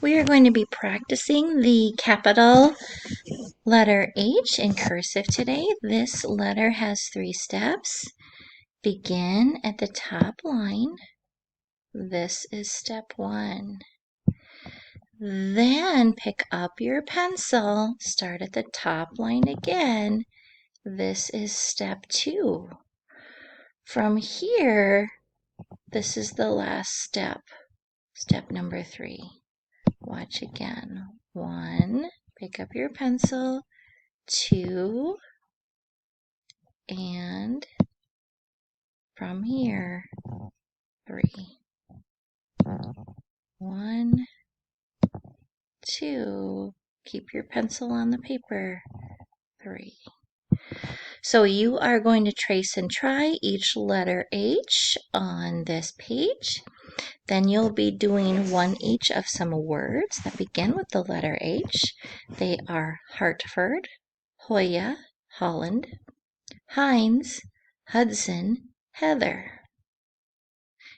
We are going to be practicing the capital letter H in cursive today. This letter has 3 steps. Begin at the top line. This is step 1. Then pick up your pencil. Start at the top line again. This is step 2. From here, this is the last step. Step number 3. Watch again. 1, pick up your pencil. 2, and from here, 3. 1, 2, keep your pencil on the paper. 3. So you are going to trace and try each letter H on this page. Then you'll be doing one each of some words that begin with the letter H. They are Hartford, Hoya, Holland, Heinz, Hudson, Heather.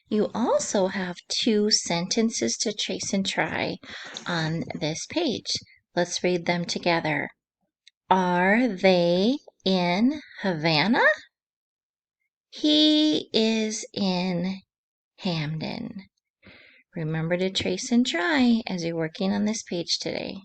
You also have 2 sentences to trace and try on this page. Let's read them together. Are they in Havana? He is in Hamden. Remember to trace and try as you're working on this page today.